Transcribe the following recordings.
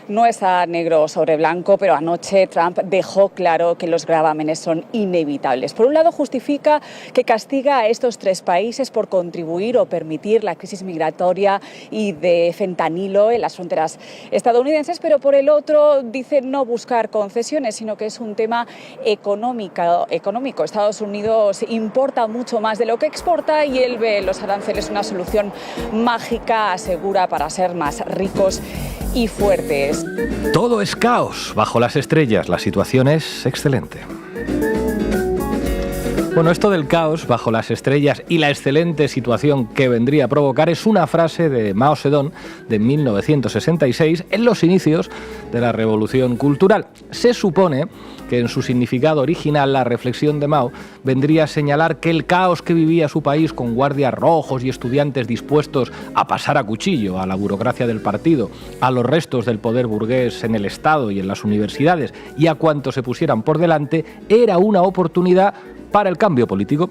no está negro sobre blanco, pero anoche Trump dejó claro que los gravámenes son inevitables. Por un lado, justifica que castiga a estos tres países por contribuir o permitir la crisis migratoria y de fentanilo en las fronteras estadounidenses, pero por el otro dice no buscar concesiones, sino que es un tema económico. Estados Unidos importa mucho más de lo que exporta y él ve los aranceles una solución mágica, asegura, para ser más ricos y fuertes. Todo es caos bajo las estrellas. La situación es excelente. Bueno, esto del caos bajo las estrellas y la excelente situación que vendría a provocar es una frase de Mao Zedong de 1966 en los inicios de la Revolución Cultural. Se supone que en su significado original la reflexión de Mao vendría a señalar que el caos que vivía su país con guardias rojos y estudiantes dispuestos a pasar a cuchillo a la burocracia del partido, a los restos del poder burgués en el Estado y en las universidades y a cuantos se pusieran por delante, era una oportunidad para el cambio político.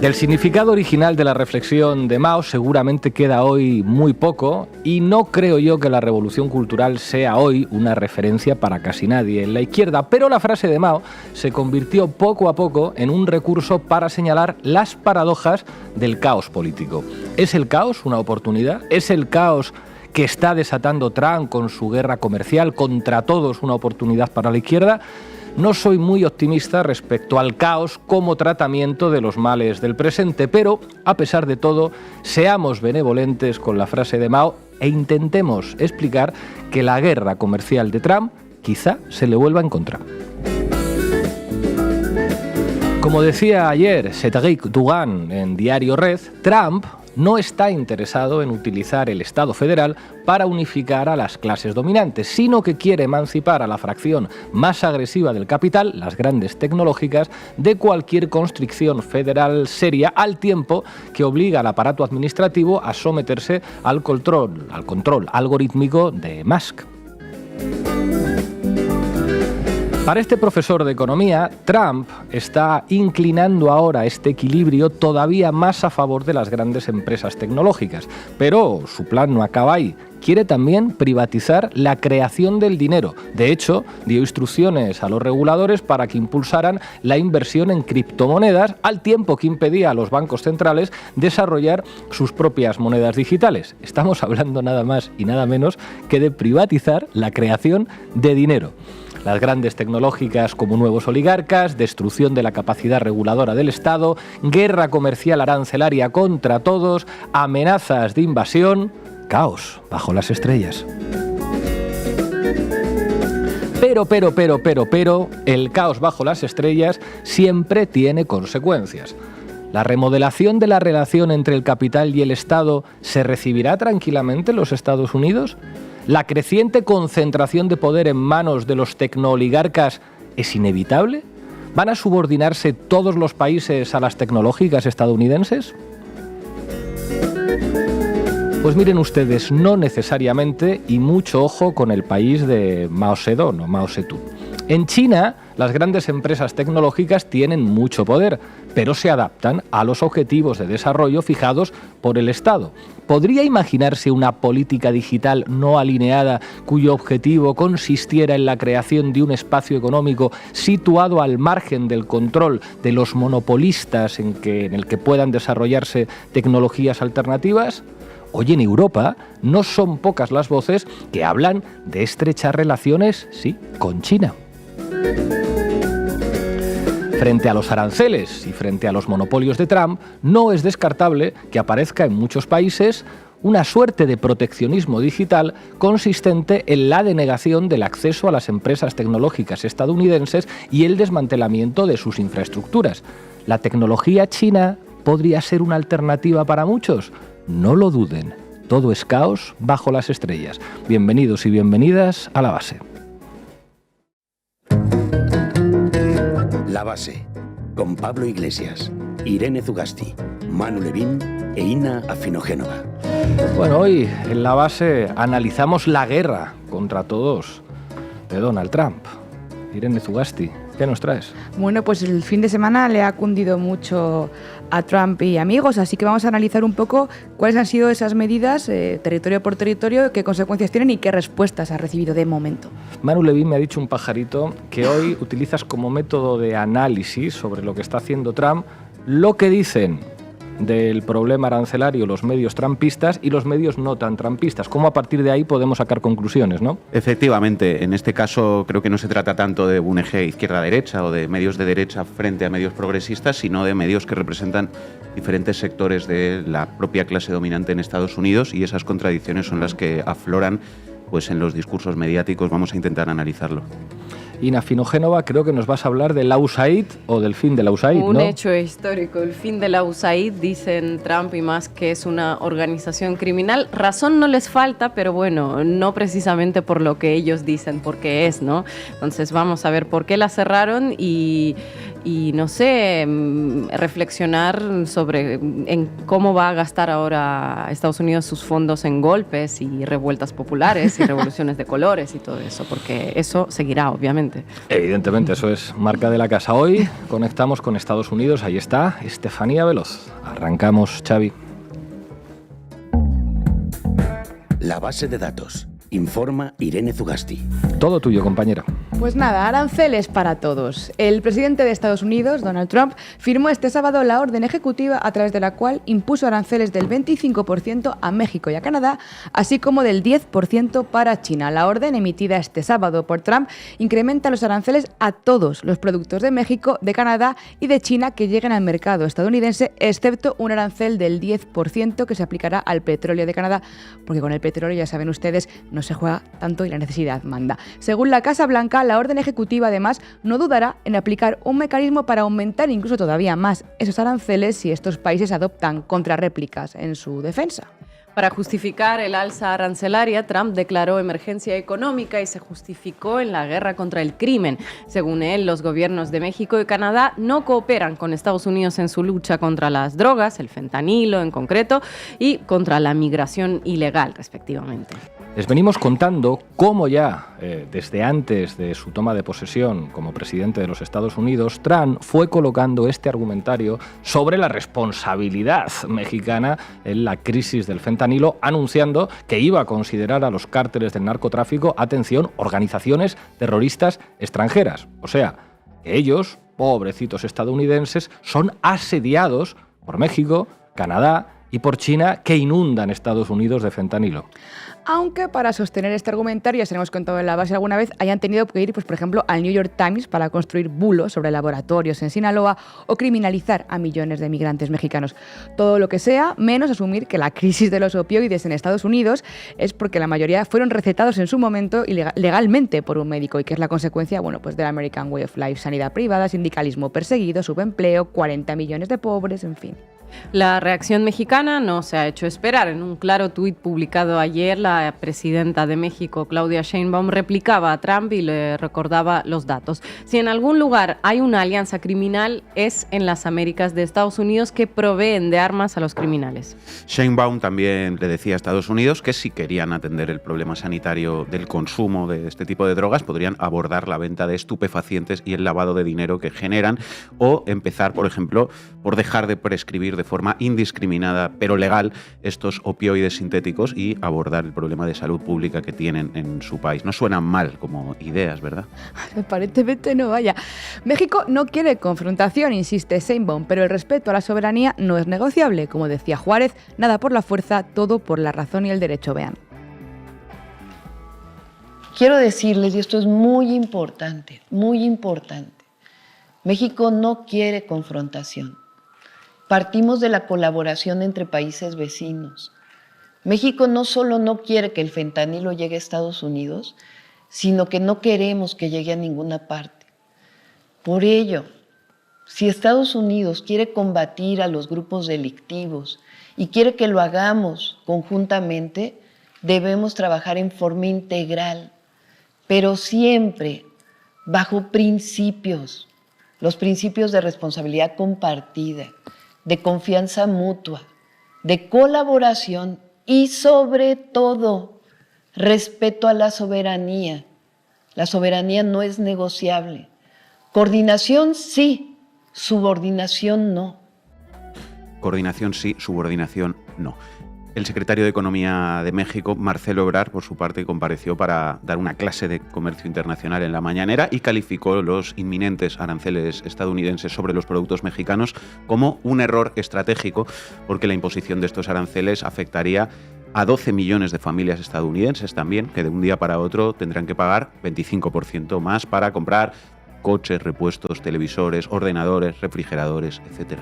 Del significado original de la reflexión de Mao seguramente queda hoy muy poco y no creo yo que la revolución cultural sea hoy una referencia para casi nadie en la izquierda, pero la frase de Mao se convirtió poco a poco en un recurso para señalar las paradojas del caos político. ¿Es el caos una oportunidad? ¿Es el caos que está desatando Trump con su guerra comercial contra todos una oportunidad para la izquierda? No soy muy optimista respecto al caos como tratamiento de los males del presente, pero, a pesar de todo, seamos benevolentes con la frase de Mao e intentemos explicar que la guerra comercial de Trump quizá se le vuelva en contra. Como decía ayer Cédric Dugan en Diario Red, Trump no está interesado en utilizar el Estado federal para unificar a las clases dominantes, sino que quiere emancipar a la fracción más agresiva del capital, las grandes tecnológicas, de cualquier constricción federal seria, al tiempo que obliga al aparato administrativo a someterse al control algorítmico de Musk. Para este profesor de economía, Trump está inclinando ahora este equilibrio todavía más a favor de las grandes empresas tecnológicas. Pero su plan no acaba ahí. Quiere también privatizar la creación del dinero. De hecho, dio instrucciones a los reguladores para que impulsaran la inversión en criptomonedas, al tiempo que impedía a los bancos centrales desarrollar sus propias monedas digitales. Estamos hablando nada más y nada menos que de privatizar la creación de dinero. Las grandes tecnológicas como nuevos oligarcas, destrucción de la capacidad reguladora del Estado, guerra comercial arancelaria contra todos, amenazas de invasión, caos bajo las estrellas. Pero, el caos bajo las estrellas siempre tiene consecuencias. ¿La remodelación de la relación entre el capital y el Estado se recibirá tranquilamente en los Estados Unidos? ¿La creciente concentración de poder en manos de los tecnooligarcas es inevitable? ¿Van a subordinarse todos los países a las tecnológicas estadounidenses? Pues miren ustedes, no necesariamente, y mucho ojo con el país de Mao Zedong o Mao Zedong. En China, las grandes empresas tecnológicas tienen mucho poder, pero se adaptan a los objetivos de desarrollo fijados por el Estado. ¿Podría imaginarse una política digital no alineada cuyo objetivo consistiera en la creación de un espacio económico situado al margen del control de los monopolistas en el que puedan desarrollarse tecnologías alternativas? Hoy en Europa no son pocas las voces que hablan de estrechar relaciones, sí, con China. Frente a los aranceles y frente a los monopolios de Trump, no es descartable que aparezca en muchos países una suerte de proteccionismo digital consistente en la denegación del acceso a las empresas tecnológicas estadounidenses y el desmantelamiento de sus infraestructuras. ¿La tecnología china podría ser una alternativa para muchos? No lo duden, todo es caos bajo las estrellas. Bienvenidos y bienvenidas a La Base. La Base, con Pablo Iglesias, Irene Zugasti, Manu Levín e Ina Afinogénova. Bueno, hoy en La Base analizamos la guerra contra todos de Donald Trump. Irene Zugasti, ¿Qué nos traes? Bueno, pues el fin de semana le ha cundido mucho a Trump y amigos, así que vamos a analizar un poco cuáles han sido esas medidas, territorio por territorio, qué consecuencias tienen y qué respuestas ha recibido de momento. Manu Levin me ha dicho un pajarito que hoy utilizas como método de análisis sobre lo que está haciendo Trump, lo que dicen del problema arancelario los medios trumpistas y los medios no tan trumpistas. ¿Cómo a partir de ahí podemos sacar conclusiones, no? Efectivamente, en este caso creo que no se trata tanto de un eje izquierda-derecha o de medios de derecha frente a medios progresistas, sino de medios que representan diferentes sectores de la propia clase dominante en Estados Unidos, y esas contradicciones son las que afloran pues, en los discursos mediáticos. Vamos a intentar analizarlo. Ina Finogénova, creo que nos vas a hablar del USAID o del fin del USAID, ¿no? Un hecho histórico, el fin de la USAID, dicen Trump y más que es una organización criminal. Razón no les falta, pero bueno, no precisamente por lo que ellos dicen, porque es, ¿no? Entonces vamos a ver por qué la cerraron y no sé, reflexionar sobre en cómo va a gastar ahora Estados Unidos sus fondos en golpes y revueltas populares y revoluciones de colores y todo eso, porque eso seguirá, obviamente. Evidentemente, eso es marca de la casa. Hoy conectamos con Estados Unidos. Ahí está Estefanía Veloz. Arrancamos, Xavi. La base de datos. Informa Irene Zugasti. Todo tuyo, compañera. Pues nada, aranceles para todos. El presidente de Estados Unidos, Donald Trump, firmó este sábado la orden ejecutiva a través de la cual impuso aranceles del 25% a México y a Canadá, así como del 10% para China. La orden, emitida este sábado por Trump, incrementa los aranceles a todos los productos de México, de Canadá y de China que lleguen al mercado estadounidense, excepto un arancel del 10% que se aplicará al petróleo de Canadá, porque con el petróleo, ya saben ustedes, no se juega tanto y la necesidad manda. Según la Casa Blanca, la orden ejecutiva además no dudará en aplicar un mecanismo para aumentar incluso todavía más esos aranceles si estos países adoptan contrarréplicas en su defensa. Para justificar el alza arancelaria, Trump declaró emergencia económica y se justificó en la guerra contra el crimen. Según él, los gobiernos de México y Canadá no cooperan con Estados Unidos en su lucha contra las drogas, el fentanilo en concreto, y contra la migración ilegal, respectivamente. Les venimos contando cómo ya, desde antes de su toma de posesión como presidente de los Estados Unidos, Trump fue colocando este argumentario sobre la responsabilidad mexicana en la crisis del fentanilo, anunciando que iba a considerar a los cárteles del narcotráfico, atención, organizaciones terroristas extranjeras. O sea, que ellos, pobrecitos estadounidenses, son asediados por México, Canadá y por China, que inundan Estados Unidos de fentanilo. Aunque para sostener este argumentario, ya se lo hemos contado en la base alguna vez, hayan tenido que ir, pues, por ejemplo, al New York Times para construir bulos sobre laboratorios en Sinaloa o criminalizar a millones de migrantes mexicanos. Todo lo que sea, menos asumir que la crisis de los opioides en Estados Unidos es porque la mayoría fueron recetados en su momento legalmente por un médico y que es la consecuencia, bueno, pues del American Way of Life, sanidad privada, sindicalismo perseguido, subempleo, 40 millones de pobres, en fin. La reacción mexicana no se ha hecho esperar. En un claro tuit publicado ayer, la presidenta de México, Claudia Sheinbaum, replicaba a Trump y le recordaba los datos. Si en algún lugar hay una alianza criminal, es en las Américas de Estados Unidos, que proveen de armas a los criminales. Sheinbaum también le decía a Estados Unidos que si querían atender el problema sanitario del consumo de este tipo de drogas, podrían abordar la venta de estupefacientes y el lavado de dinero que generan, o empezar, por ejemplo, por dejar de prescribir de forma indiscriminada pero legal estos opioides sintéticos y abordar el problema de salud pública que tienen en su país. No suenan mal como ideas, ¿verdad? Aparentemente no, vaya. México no quiere confrontación, insiste Sheinbaum, pero el respeto a la soberanía no es negociable. Como decía Juárez, nada por la fuerza, todo por la razón y el derecho. Vean. Quiero decirles, y esto es muy importante, México no quiere confrontación. Partimos de la colaboración entre países vecinos. México no solo no quiere que el fentanilo llegue a Estados Unidos, sino que no queremos que llegue a ninguna parte. Por ello, si Estados Unidos quiere combatir a los grupos delictivos y quiere que lo hagamos conjuntamente, debemos trabajar en forma integral, pero siempre bajo principios, los principios de responsabilidad compartida, de confianza mutua, de colaboración y sobre todo respeto a la soberanía. La soberanía no es negociable. Coordinación sí, subordinación no. Coordinación sí, subordinación no. El secretario de Economía de México, Marcelo Ebrard, por su parte, compareció para dar una clase de comercio internacional en la mañanera y calificó los inminentes aranceles estadounidenses sobre los productos mexicanos como un error estratégico, porque la imposición de estos aranceles afectaría a 12 millones de familias estadounidenses también, que de un día para otro tendrán que pagar 25% más para comprar coches, repuestos, televisores, ordenadores, refrigeradores, etc.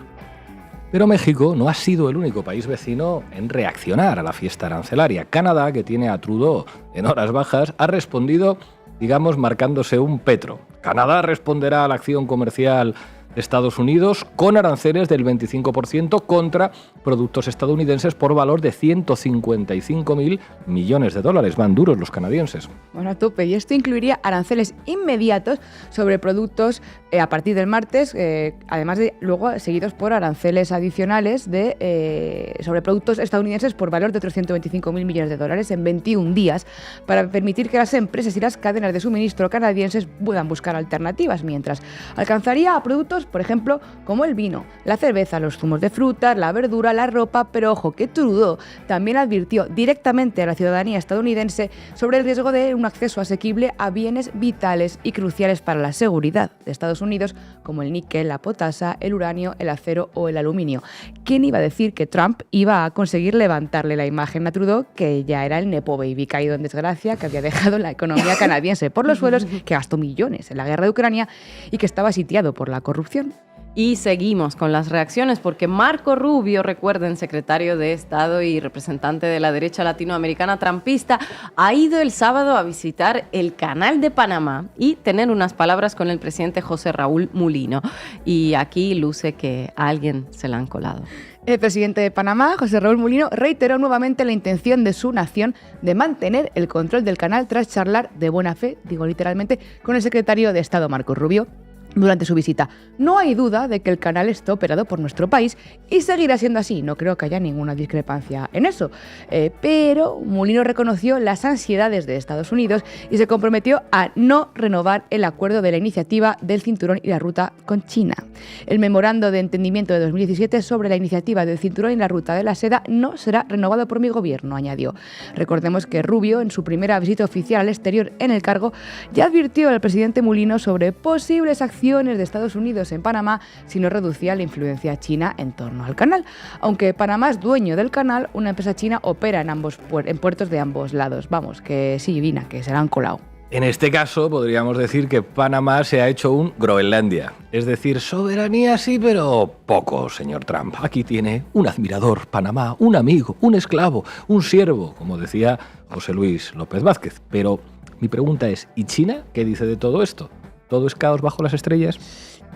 Pero México no ha sido el único país vecino en reaccionar a la fiesta arancelaria. Canadá, que tiene a Trudeau en horas bajas, ha respondido, digamos, marcándose un petro. Canadá responderá a la acción comercial de Estados Unidos con aranceles del 25% contra productos estadounidenses por valor de 155.000 millones de dólares. Van duros los canadienses. Bueno, a tope. Y esto incluiría aranceles inmediatos sobre productos a partir del martes, además de luego seguidos por aranceles adicionales sobre productos estadounidenses por valor de 325.000 millones de dólares en 21 días, para permitir que las empresas y las cadenas de suministro canadienses puedan buscar alternativas, mientras alcanzaría a productos, por ejemplo, como el vino, la cerveza, los zumos de frutas, la verdura, la ropa, pero ojo que Trudeau también advirtió directamente a la ciudadanía estadounidense sobre el riesgo de un acceso asequible a bienes vitales y cruciales para la seguridad de Estados Unidos, como el níquel, la potasa, el uranio, el acero o el aluminio. ¿Quién iba a decir que Trump iba a conseguir levantarle la imagen a Trudeau, que ya era el nepo baby caído en desgracia, que había dejado la economía canadiense por los suelos, que gastó millones en la guerra de Ucrania y que estaba sitiado por la corrupción? Y seguimos con las reacciones porque Marco Rubio, recuerden, secretario de Estado y representante de la derecha latinoamericana trumpista, ha ido el sábado a visitar el Canal de Panamá y tener unas palabras con el presidente José Raúl Mulino. Y aquí luce que a alguien se la han colado. El presidente de Panamá, José Raúl Mulino, reiteró nuevamente la intención de su nación de mantener el control del canal tras charlar de buena fe, digo literalmente, con el secretario de Estado Marco Rubio durante su visita. No hay duda de que el canal está operado por nuestro país y seguirá siendo así. No creo que haya ninguna discrepancia en eso. Pero Mulino reconoció las ansiedades de Estados Unidos y se comprometió a no renovar el acuerdo de la iniciativa del Cinturón y la Ruta con China. El memorando de entendimiento de 2017 sobre la iniciativa del Cinturón y la Ruta de la Seda no será renovado por mi gobierno, añadió. Recordemos que Rubio, en su primera visita oficial al exterior en el cargo, ya advirtió al presidente Mulino sobre posibles acciones de Estados Unidos en Panamá si no reducía la influencia china en torno al canal. Aunque Panamá es dueño del canal, una empresa china opera en puertos de ambos lados. Vamos, que sí, Vina, que se la han colado. En este caso, podríamos decir que Panamá se ha hecho un Groenlandia. Es decir, soberanía sí, pero poco, señor Trump. Aquí tiene un admirador, Panamá, un amigo, un esclavo, un siervo, como decía José Luis López Vázquez. Pero mi pregunta es, ¿y China qué dice de todo esto? ¿Todo es caos bajo las estrellas?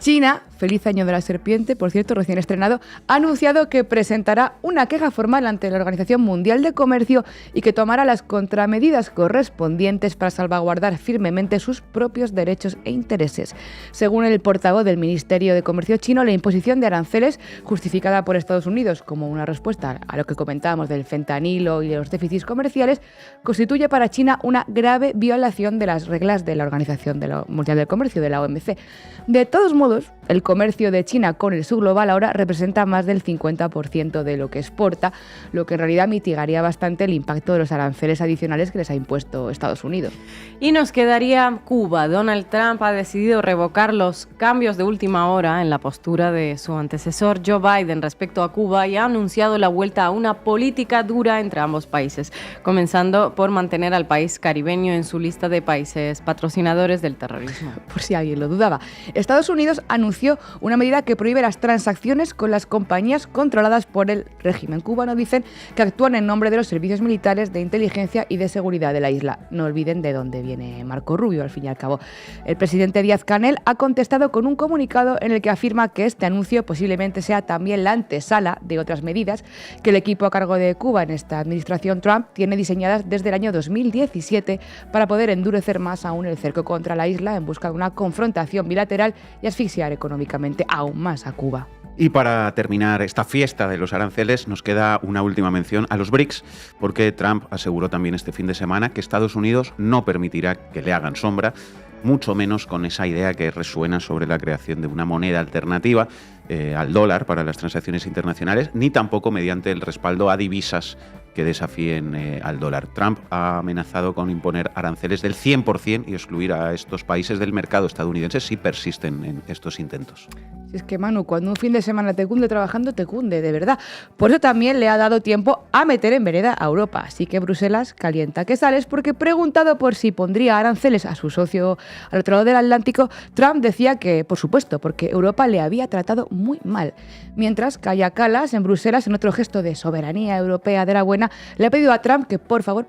China, feliz año de la serpiente, por cierto, recién estrenado, ha anunciado que presentará una queja formal ante la Organización Mundial de Comercio y que tomará las contramedidas correspondientes para salvaguardar firmemente sus propios derechos e intereses. Según el portavoz del Ministerio de Comercio chino, la imposición de aranceles, justificada por Estados Unidos como una respuesta a lo que comentábamos del fentanilo y de los déficits comerciales, constituye para China una grave violación de las reglas de la Organización Mundial del Comercio, de la OMC. De todos modos, el comercio de China con el subglobal ahora representa más del 50% de lo que exporta, lo que en realidad mitigaría bastante el impacto de los aranceles adicionales que les ha impuesto Estados Unidos. Y nos quedaría Cuba. Donald Trump ha decidido revocar los cambios de última hora en la postura de su antecesor Joe Biden respecto a Cuba y ha anunciado la vuelta a una política dura entre ambos países, comenzando por mantener al país caribeño en su lista de países patrocinadores del terrorismo. Por si alguien lo dudaba, Estados Unidos anunció una medida que prohíbe las transacciones con las compañías controladas por el régimen cubano, dicen, que actúan en nombre de los servicios militares de inteligencia y de seguridad de la isla. No olviden de dónde viene Marco Rubio, al fin y al cabo. El presidente Díaz-Canel ha contestado con un comunicado en el que afirma que este anuncio posiblemente sea también la antesala de otras medidas que el equipo a cargo de Cuba en esta administración Trump tiene diseñadas desde el año 2017 para poder endurecer más aún el cerco contra la isla en busca de una confrontación bilateral y asfixiar económicamente aún más a Cuba. Y para terminar esta fiesta de los aranceles nos queda una última mención a los BRICS, porque Trump aseguró también este fin de semana que Estados Unidos no permitirá que le hagan sombra mucho menos con esa idea que resuena sobre la creación de una moneda alternativa al dólar para las transacciones internacionales, ni tampoco mediante el respaldo a divisas que desafíen al dólar. Trump ha amenazado con imponer aranceles del 100% y excluir a estos países del mercado estadounidense si persisten en estos intentos. Si es que, Manu, cuando un fin de semana te cunde trabajando, te cunde, de verdad. Por eso también le ha dado tiempo a meter en vereda a Europa. Así que Bruselas calienta que sales, porque preguntado por si pondría aranceles a su socio al otro lado del Atlántico, Trump decía que, por supuesto, porque Europa le había tratado muy mal. Mientras, Kaja Kallas, en Bruselas, en otro gesto de soberanía europea de la buena, le ha pedido a Trump que, por favor,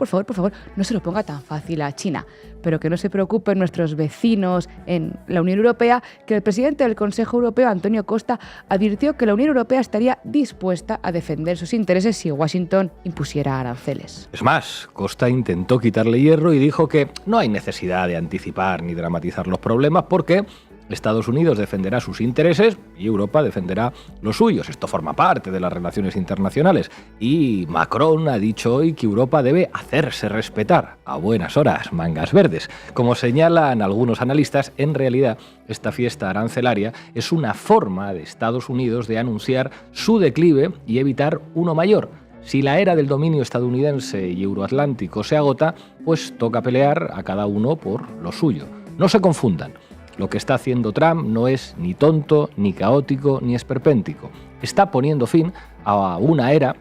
no se lo ponga tan fácil a China. Pero que no se preocupen nuestros vecinos en la Unión Europea, que el presidente del Consejo Europeo, Antonio Costa, advirtió que la Unión Europea estaría dispuesta a defender sus intereses si Washington impusiera aranceles. Es más, Costa intentó quitarle hierro y dijo que no hay necesidad de anticipar ni dramatizar los problemas porque Estados Unidos defenderá sus intereses y Europa defenderá los suyos. Esto forma parte de las relaciones internacionales. Y Macron ha dicho hoy que Europa debe hacerse respetar. A buenas horas, mangas verdes. Como señalan algunos analistas, en realidad esta fiesta arancelaria es una forma de Estados Unidos de anunciar su declive y evitar uno mayor. Si la era del dominio estadounidense y euroatlántico se agota, pues toca pelear a cada uno por lo suyo. No se confundan. Lo que está haciendo Trump no es ni tonto, ni caótico, ni esperpéntico. Está poniendo fin a una era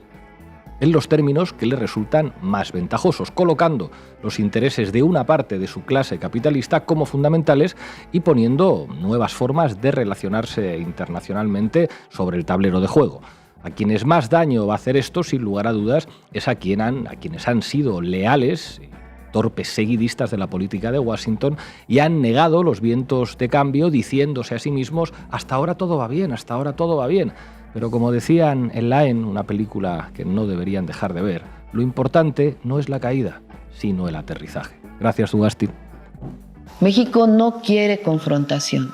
en los términos que le resultan más ventajosos, colocando los intereses de una parte de su clase capitalista como fundamentales y poniendo nuevas formas de relacionarse internacionalmente sobre el tablero de juego. A quienes más daño va a hacer esto, sin lugar a dudas, es a quienes han sido leales, torpes seguidistas de la política de Washington y han negado los vientos de cambio diciéndose a sí mismos hasta ahora todo va bien, hasta ahora todo va bien. Pero como decían en Laen, una película que no deberían dejar de ver, lo importante no es la caída, sino el aterrizaje. Gracias, Ugasti. México no quiere confrontación.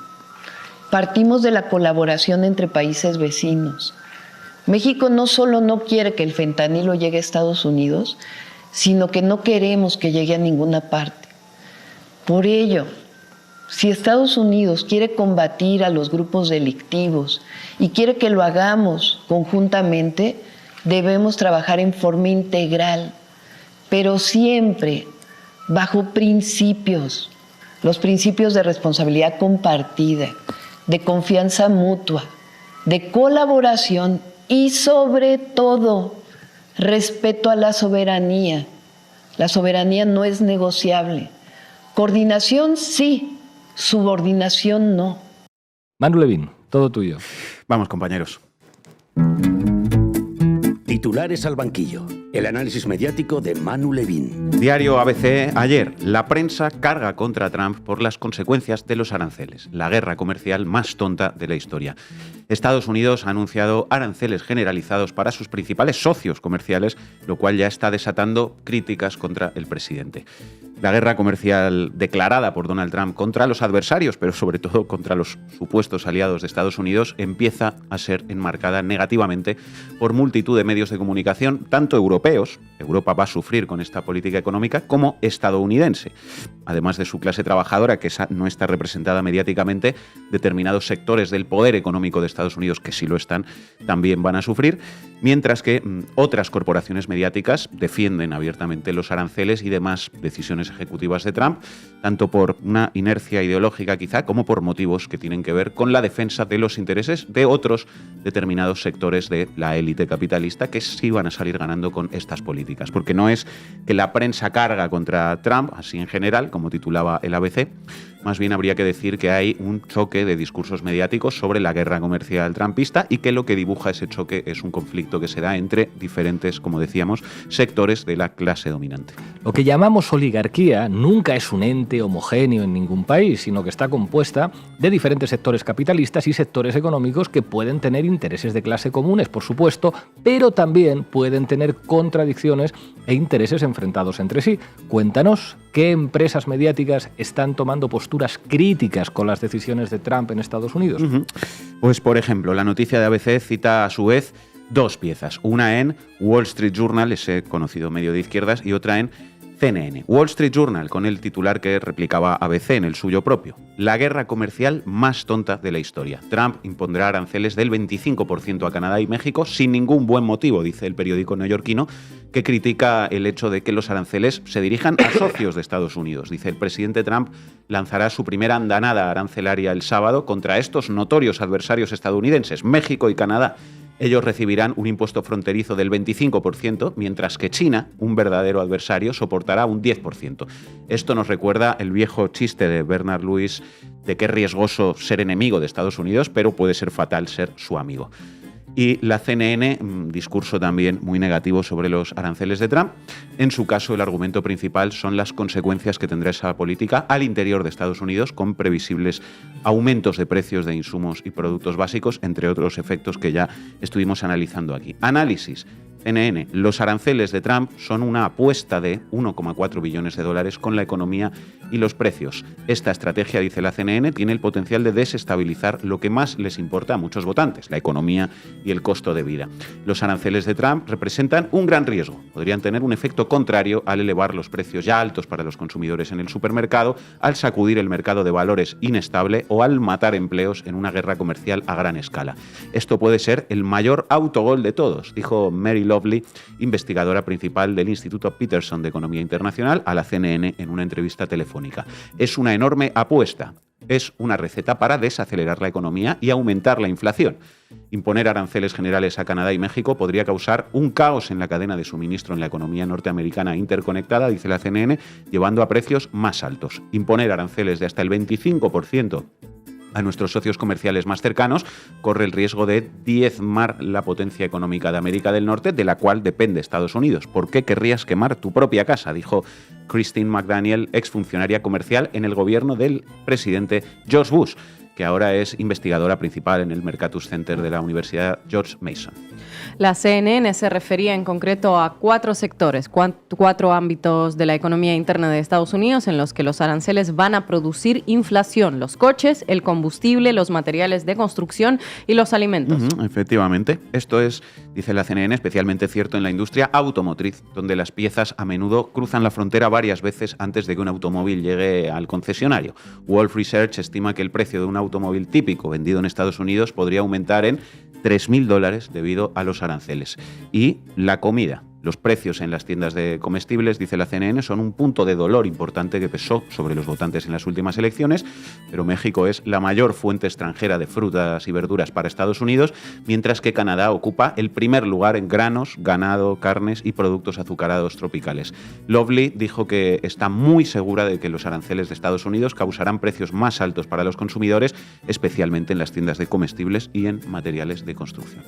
Partimos de la colaboración entre países vecinos. México no solo no quiere que el fentanilo llegue a Estados Unidos, sino que no queremos que llegue a ninguna parte. Por ello, si Estados Unidos quiere combatir a los grupos delictivos y quiere que lo hagamos conjuntamente, debemos trabajar en forma integral, pero siempre bajo principios, los principios de responsabilidad compartida, de confianza mutua, de colaboración y sobre todo respeto a la soberanía. La soberanía no es negociable. Coordinación sí, subordinación no. Manu Levin, todo tuyo. Vamos, compañeros. Titulares al banquillo. El análisis mediático de Manu Levin. Diario ABC, ayer, la prensa carga contra Trump por las consecuencias de los aranceles, la guerra comercial más tonta de la historia. Estados Unidos ha anunciado aranceles generalizados para sus principales socios comerciales, lo cual ya está desatando críticas contra el presidente. La guerra comercial declarada por Donald Trump contra los adversarios, pero sobre todo contra los supuestos aliados de Estados Unidos, empieza a ser enmarcada negativamente por multitud de medios de comunicación, tanto europeos, Europa va a sufrir con esta política económica, como estadounidense. Además de su clase trabajadora, que esa no está representada mediáticamente, determinados sectores del poder económico de Estados Unidos, que sí lo están, también van a sufrir, mientras que otras corporaciones mediáticas defienden abiertamente los aranceles y demás decisiones ejecutivas de Trump, tanto por una inercia ideológica quizá, como por motivos que tienen que ver con la defensa de los intereses de otros determinados sectores de la élite capitalista que sí van a salir ganando con estas políticas. Porque no es que la prensa carga contra Trump, así en general, como titulaba el ABC, más bien habría que decir que hay un choque de discursos mediáticos sobre la guerra comercial trumpista y que lo que dibuja ese choque es un conflicto que se da entre diferentes, como decíamos, sectores de la clase dominante. Lo que llamamos oligarquía nunca es un ente homogéneo en ningún país, sino que está compuesta de diferentes sectores capitalistas y sectores económicos que pueden tener intereses de clase comunes, por supuesto, pero también pueden tener contradicciones e intereses enfrentados entre sí. Cuéntanos qué empresas mediáticas están tomando posturas críticas con las decisiones de Trump en Estados Unidos. Pues, por ejemplo, la noticia de ABC cita a su vez dos piezas, una en Wall Street Journal, ese conocido medio de izquierdas, y otra en CNN. Wall Street Journal, con el titular que replicaba ABC en el suyo propio. La guerra comercial más tonta de la historia. Trump impondrá aranceles del 25% a Canadá y México sin ningún buen motivo, dice el periódico neoyorquino, que critica el hecho de que los aranceles se dirijan a socios de Estados Unidos. Dice, el presidente Trump lanzará su primera andanada arancelaria el sábado contra estos notorios adversarios estadounidenses, México y Canadá. Ellos recibirán un impuesto fronterizo del 25%, mientras que China, un verdadero adversario, soportará un 10%. Esto nos recuerda el viejo chiste de Bernard Lewis de que es riesgoso ser enemigo de Estados Unidos, pero puede ser fatal ser su amigo. Y la CNN, discurso también muy negativo sobre los aranceles de Trump. En su caso, el argumento principal son las consecuencias que tendrá esa política al interior de Estados Unidos, con previsibles aumentos de precios de insumos y productos básicos, entre otros efectos que ya estuvimos analizando aquí. Análisis. CNN. Los aranceles de Trump son una apuesta de 1,4 billones de dólares con la economía y los precios. Esta estrategia, dice la CNN, tiene el potencial de desestabilizar lo que más les importa a muchos votantes, la economía y el costo de vida. Los aranceles de Trump representan un gran riesgo. Podrían tener un efecto contrario al elevar los precios ya altos para los consumidores en el supermercado, al sacudir el mercado de valores inestable o al matar empleos en una guerra comercial a gran escala. Esto puede ser el mayor autogol de todos, dijo Mary Lovely, investigadora principal del Instituto Peterson de Economía Internacional, a la CNN en una entrevista telefónica. Es una enorme apuesta. Es una receta para desacelerar la economía y aumentar la inflación. Imponer aranceles generales a Canadá y México podría causar un caos en la cadena de suministro en la economía norteamericana interconectada, dice la CNN, llevando a precios más altos. Imponer aranceles de hasta el 25% a nuestros socios comerciales más cercanos corre el riesgo de diezmar la potencia económica de América del Norte, de la cual depende Estados Unidos. ¿Por qué querrías quemar tu propia casa?, dijo Christine McDaniel, exfuncionaria comercial en el gobierno del presidente George Bush, que ahora es investigadora principal en el Mercatus Center de la Universidad George Mason. La CNN se refería en concreto a 4 sectores, 4 ámbitos de la economía interna de Estados Unidos en los que los aranceles van a producir inflación: los coches, el combustible, los materiales de construcción y los alimentos. Efectivamente. Esto es, dice la CNN, especialmente cierto en la industria automotriz, donde las piezas a menudo cruzan la frontera varias veces antes de que un automóvil llegue al concesionario. Wolf Research estima que el precio de un automóvil típico vendido en Estados Unidos podría aumentar en $3.000 debido a los aranceles. Y la comida. Los precios en las tiendas de comestibles, dice la CNN, son un punto de dolor importante que pesó sobre los votantes en las últimas elecciones, pero México es la mayor fuente extranjera de frutas y verduras para Estados Unidos, mientras que Canadá ocupa el primer lugar en granos, ganado, carnes y productos azucarados tropicales. Lovely dijo que está muy segura de que los aranceles de Estados Unidos causarán precios más altos para los consumidores, especialmente en las tiendas de comestibles y en materiales de construcción.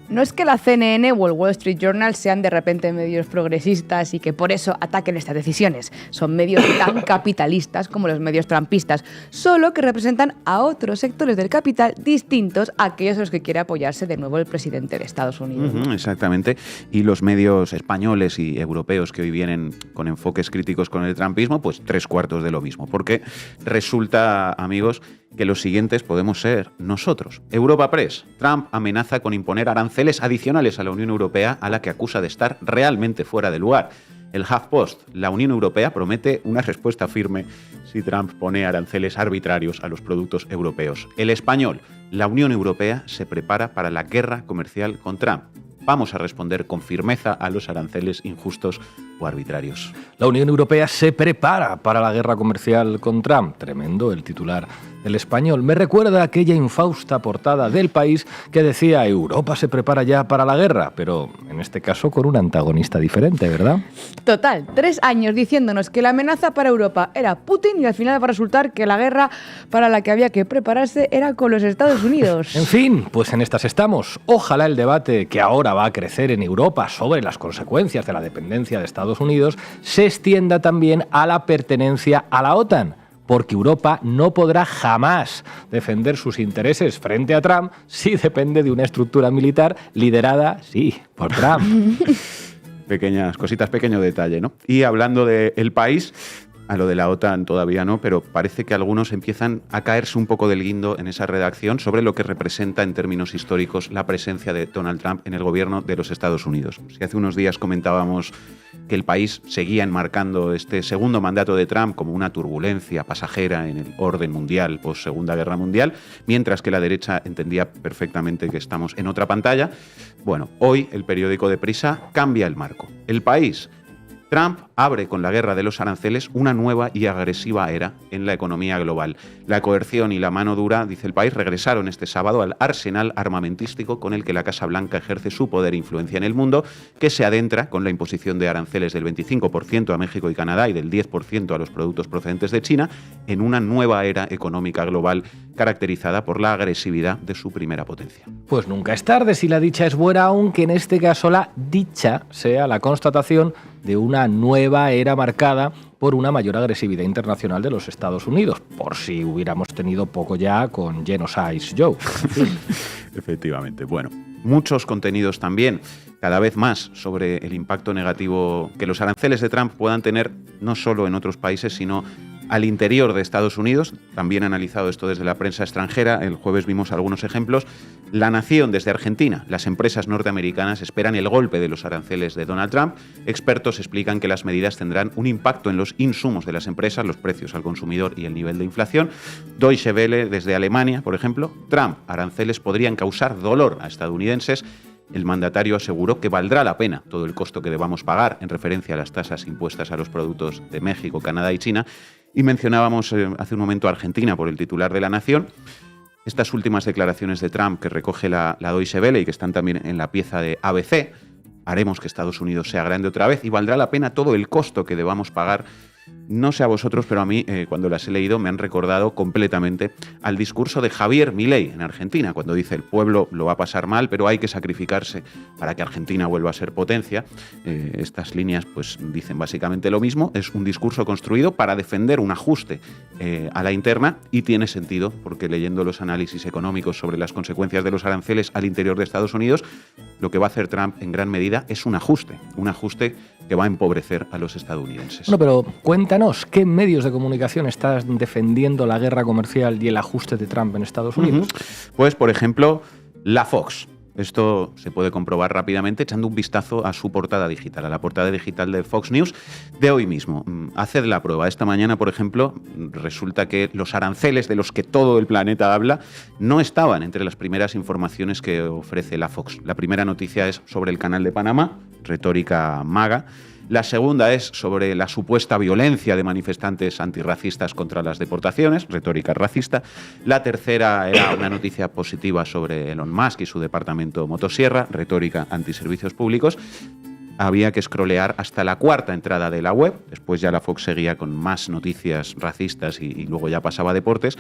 No es que la CNN o el Wall Street Journal sean de repente medios progresistas y que por eso ataquen estas decisiones. Son medios tan capitalistas como los medios trumpistas, solo que representan a otros sectores del capital distintos a aquellos a los que quiere apoyarse de nuevo el presidente de Estados Unidos. Exactamente. Y los medios españoles y europeos que hoy vienen con enfoques críticos con el trumpismo, pues 3/4 de lo mismo. Porque resulta, amigos, que los siguientes podemos ser nosotros. Europa Press. Trump amenaza con imponer aranceles adicionales a la Unión Europea, a la que acusa de estar realmente fuera de lugar. El HuffPost. La Unión Europea promete una respuesta firme si Trump pone aranceles arbitrarios a los productos europeos. El Español. La Unión Europea se prepara para la guerra comercial con Trump. Vamos a responder con firmeza a los aranceles injustos o arbitrarios. La Unión Europea se prepara para la guerra comercial con Trump. Tremendo el titular del Español. Me recuerda a aquella infausta portada del País que decía: Europa se prepara ya para la guerra, pero en este caso con un antagonista diferente, ¿verdad? Total, 3 años diciéndonos que la amenaza para Europa era Putin y al final va a resultar que la guerra para la que había que prepararse era con los Estados Unidos. En fin, pues en estas estamos. Ojalá el debate que ahora va a crecer en Europa sobre las consecuencias de la dependencia de Estados Unidos se extienda también a la pertenencia a la OTAN, porque Europa no podrá jamás defender sus intereses frente a Trump si depende de una estructura militar liderada, sí, por Trump. Pequeñas cositas, pequeño detalle, ¿no? Y hablando del país, a lo de la OTAN todavía no, pero parece que algunos empiezan a caerse un poco del guindo en esa redacción sobre lo que representa en términos históricos la presencia de Donald Trump en el gobierno de los Estados Unidos. Si hace unos días comentábamos que el país seguía enmarcando este segundo mandato de Trump como una turbulencia pasajera en el orden mundial post-Segunda Guerra Mundial, mientras que la derecha entendía perfectamente que estamos en otra pantalla. Bueno, hoy el periódico Deprisa cambia el marco. El país. Trump abre con la guerra de los aranceles una nueva y agresiva era en la economía global. La coerción y la mano dura, dice el país, regresaron este sábado al arsenal armamentístico con el que la Casa Blanca ejerce su poder e influencia en el mundo, que se adentra con la imposición de aranceles del 25% a México y Canadá y del 10% a los productos procedentes de China, en una nueva era económica global caracterizada por la agresividad de su primera potencia. Pues nunca es tarde si la dicha es buena, aunque en este caso la dicha sea la constatación de una nueva era marcada por una mayor agresividad internacional de los Estados Unidos, por si hubiéramos tenido poco ya con Genocide Joe. Efectivamente. Bueno, muchos contenidos también, cada vez más, sobre el impacto negativo que los aranceles de Trump puedan tener no solo en otros países, sino al interior de Estados Unidos. También ha analizado esto desde la prensa extranjera. El jueves vimos algunos ejemplos. La Nación desde Argentina. Las empresas norteamericanas esperan el golpe de los aranceles de Donald Trump. Expertos explican que las medidas tendrán un impacto en los insumos de las empresas, los precios al consumidor y el nivel de inflación. Deutsche Welle desde Alemania, por ejemplo. Trump, aranceles podrían causar dolor a estadounidenses. El mandatario aseguró que valdrá la pena todo el costo que debamos pagar en referencia a las tasas impuestas a los productos de México, Canadá y China. Y mencionábamos hace un momento a Argentina por el titular de La Nación. Estas últimas declaraciones de Trump que recoge la Deutsche Welle y que están también en la pieza de ABC, haremos que Estados Unidos sea grande otra vez y valdrá la pena todo el costo que debamos pagar. No sé a vosotros, pero a mí, cuando las he leído, me han recordado completamente al discurso de Javier Milei en Argentina, cuando dice el pueblo lo va a pasar mal, pero hay que sacrificarse para que Argentina vuelva a ser potencia. Estas líneas pues dicen básicamente lo mismo. Es un discurso construido para defender un ajuste a la interna y tiene sentido, porque leyendo los análisis económicos sobre las consecuencias de los aranceles al interior de Estados Unidos, lo que va a hacer Trump en gran medida es un ajuste que va a empobrecer a los estadounidenses. Bueno, pero cuéntanos, ¿qué medios de comunicación están defendiendo la guerra comercial y el ajuste de Trump en Estados Unidos? Pues, por ejemplo, la Fox. Esto se puede comprobar rápidamente echando un vistazo a su portada digital, a la portada digital de Fox News de hoy mismo. Haced la prueba. Esta mañana, por ejemplo, resulta que los aranceles de los que todo el planeta habla no estaban entre las primeras informaciones que ofrece la Fox. La primera noticia es sobre el Canal de Panamá, retórica maga. La segunda es sobre la supuesta violencia de manifestantes antirracistas contra las deportaciones, retórica racista. La tercera era una noticia positiva sobre Elon Musk y su departamento motosierra, retórica antiservicios públicos. Había que scrollear hasta la cuarta entrada de la web, después ya la Fox seguía con más noticias racistas y luego ya pasaba a deportes.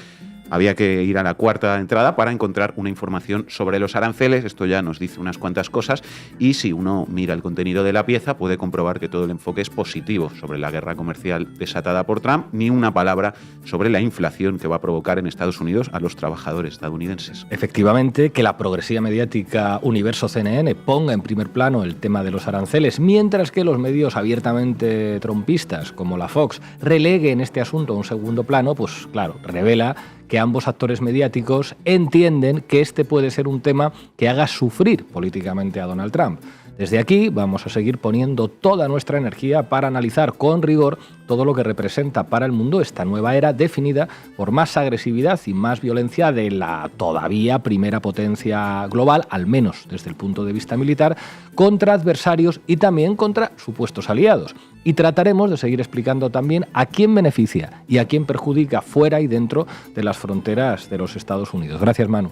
Había que ir a la cuarta entrada para encontrar una información sobre los aranceles. Esto ya nos dice unas cuantas cosas y si uno mira el contenido de la pieza puede comprobar que todo el enfoque es positivo sobre la guerra comercial desatada por Trump, ni una palabra sobre la inflación que va a provocar en Estados Unidos a los trabajadores estadounidenses. Efectivamente, que la progresiva mediática Universo CNN ponga en primer plano el tema de los aranceles, mientras que los medios abiertamente trumpistas, como la Fox, releguen este asunto a un segundo plano, pues claro, revela que ambos actores mediáticos entienden que este puede ser un tema que haga sufrir políticamente a Donald Trump. Desde aquí vamos a seguir poniendo toda nuestra energía para analizar con rigor todo lo que representa para el mundo esta nueva era definida por más agresividad y más violencia de la todavía primera potencia global, al menos desde el punto de vista militar, contra adversarios y también contra supuestos aliados. Y trataremos de seguir explicando también a quién beneficia y a quién perjudica fuera y dentro de las fronteras de los Estados Unidos. Gracias, Manu.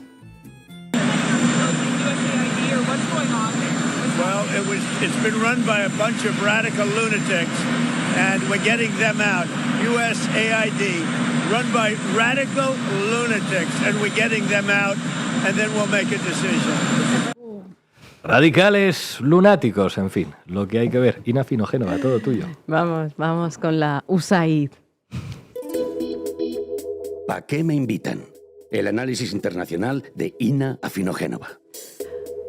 It's been run by a bunch of radical lunatics, and we're getting them out. USAID, run by radical lunatics, and we're getting them out, and then we'll make a decision. Radicales, lunáticos, en fin, lo que hay que ver. Ina Finogénova, todo tuyo. Vamos con la USAID. ¿Para qué me invitan? El análisis internacional de Ina Finogénova.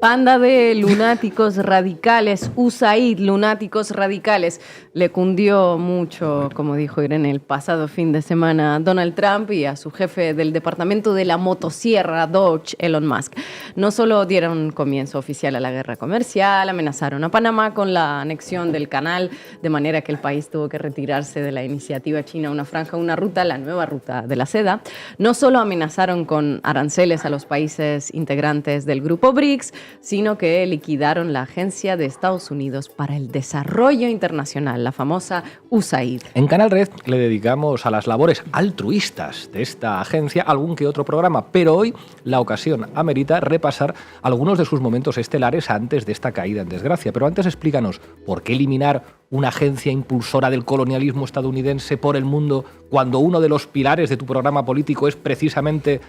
Panda de lunáticos radicales, USAID, lunáticos radicales. Le cundió mucho, como dijo Irene, el pasado fin de semana a Donald Trump y a su jefe del departamento de la motosierra, Dodge, Elon Musk. No solo dieron comienzo oficial a la guerra comercial, amenazaron a Panamá con la anexión del canal, de manera que el país tuvo que retirarse de la iniciativa china Una Franja, Una Ruta, la nueva ruta de la seda. No solo amenazaron con aranceles a los países integrantes del grupo BRICS, sino que liquidaron la Agencia de Estados Unidos para el Desarrollo Internacional, la famosa USAID. En Canal Red le dedicamos a las labores altruistas de esta agencia algún que otro programa, pero hoy la ocasión amerita repasar algunos de sus momentos estelares antes de esta caída en desgracia. Pero antes explícanos, ¿por qué eliminar una agencia impulsora del colonialismo estadounidense por el mundo cuando uno de los pilares de tu programa político es precisamente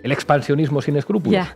el expansionismo sin escrúpulos? Ya,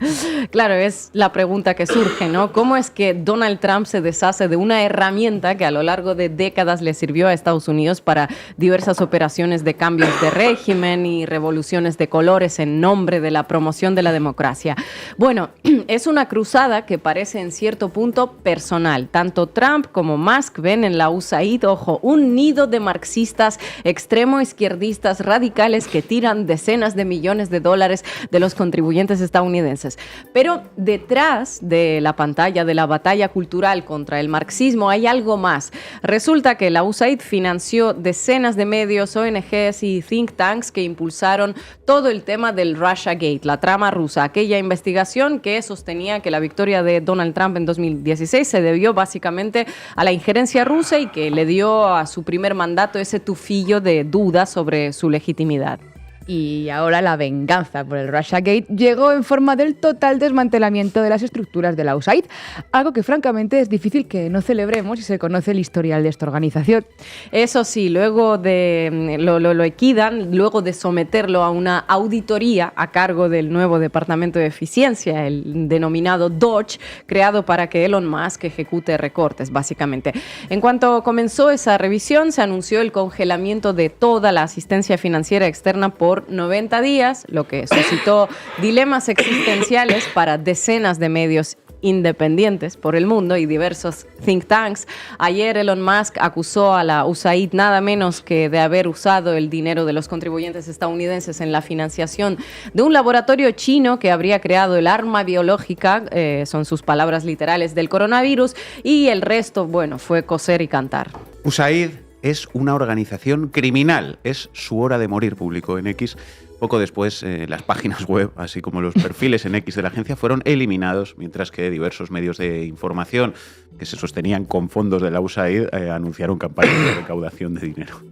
claro, es la pregunta que surge, ¿no? ¿Cómo es que Donald Trump se deshace de una herramienta que a lo largo de décadas le sirvió a Estados Unidos para diversas operaciones de cambios de régimen y revoluciones de colores en nombre de la promoción de la democracia? Bueno, es una cruzada que parece en cierto punto personal. Tanto Trump como Musk ven en la USAID, ojo, un nido de marxistas extremo izquierdistas radicales que tiran decenas de millones de dólares de los contribuyentes estadounidenses. Pero detrás de la pantalla de la batalla cultural contra el marxismo hay algo más. Resulta que la USAID financió decenas de medios, ONGs y think tanks que impulsaron todo el tema del Russiagate, la trama rusa, aquella investigación que sostenía que la victoria de Donald Trump en 2016 se debió básicamente a la injerencia rusa y que le dio a su primer mandato ese tufillo de dudas sobre su legitimidad. Y ahora la venganza por el Russiagate llegó en forma del total desmantelamiento de las estructuras de la USAID, algo que francamente es difícil que no celebremos si se conoce el historial de esta organización. Eso sí, luego de lo equidan, luego de someterlo a una auditoría a cargo del nuevo Departamento de Eficiencia, el denominado Dodge, creado para que Elon Musk ejecute recortes, básicamente. En cuanto comenzó esa revisión, se anunció el congelamiento de toda la asistencia financiera externa por 90 días, lo que suscitó dilemas existenciales para decenas de medios independientes por el mundo y diversos think tanks. Ayer Elon Musk acusó a la USAID nada menos que de haber usado el dinero de los contribuyentes estadounidenses en la financiación de un laboratorio chino que habría creado el arma biológica, son sus palabras literales, del coronavirus, y el resto, bueno, fue coser y cantar. USAID es una organización criminal, es su hora de morir, publicó en X. Poco después, las páginas web, así como los perfiles en X de la agencia, fueron eliminados, mientras que diversos medios de información que se sostenían con fondos de la USAID anunciaron campañas de recaudación de dinero.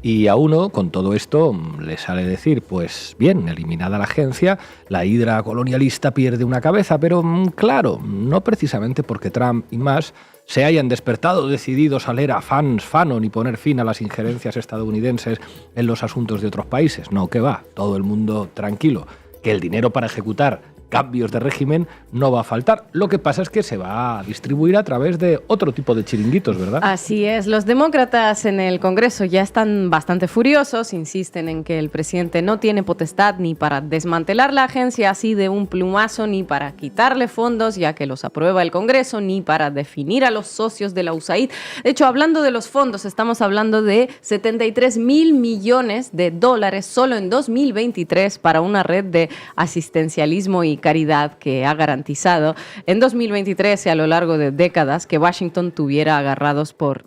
Y a uno, con todo esto, le sale decir, pues bien, eliminada la agencia, la hidra colonialista pierde una cabeza, pero claro, no precisamente porque Trump y más se hayan despertado decididos a leer a Fanon y poner fin a las injerencias estadounidenses en los asuntos de otros países. No, que va, todo el mundo tranquilo, que el dinero para ejecutar cambios de régimen no va a faltar. Lo que pasa es que se va a distribuir a través de otro tipo de chiringuitos, ¿verdad? Así es. Los demócratas en el Congreso ya están bastante furiosos, insisten en que el presidente no tiene potestad ni para desmantelar la agencia así de un plumazo, ni para quitarle fondos, ya que los aprueba el Congreso, ni para definir a los socios de la USAID. De hecho, hablando de los fondos, estamos hablando de 73,000 millones de dólares solo en 2023 para una red de asistencialismo y caridad que ha garantizado en 2023 y a lo largo de décadas que Washington tuviera agarrados por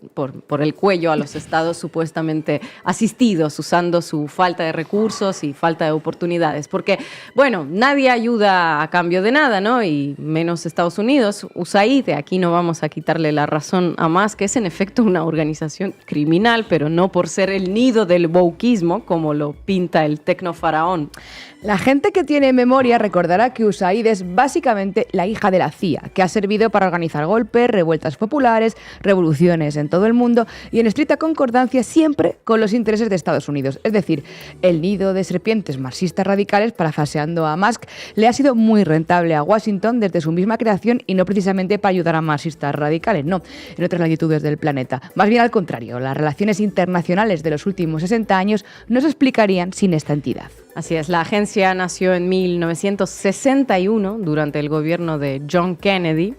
el cuello a los estados supuestamente asistidos, usando su falta de recursos y falta de oportunidades. Porque, bueno, nadie ayuda a cambio de nada, ¿no? Y menos Estados Unidos. USAID, aquí no vamos a quitarle la razón a Musk, que es en efecto una organización criminal, pero no por ser el nido del wokeismo, como lo pinta el tecnofaraón. La gente que tiene memoria recordará que USAID es básicamente la hija de la CIA, que ha servido para organizar golpes, revueltas populares, revoluciones en todo el mundo y en estricta concordancia siempre con los intereses de Estados Unidos. Es decir, el nido de serpientes marxistas radicales, parafraseando a Musk, le ha sido muy rentable a Washington desde su misma creación y no precisamente para ayudar a marxistas radicales, no, en otras latitudes del planeta. Más bien al contrario, las relaciones internacionales de los últimos 60 años no se explicarían sin esta entidad. Así es, la agencia nació en 1961 durante el gobierno de John Kennedy.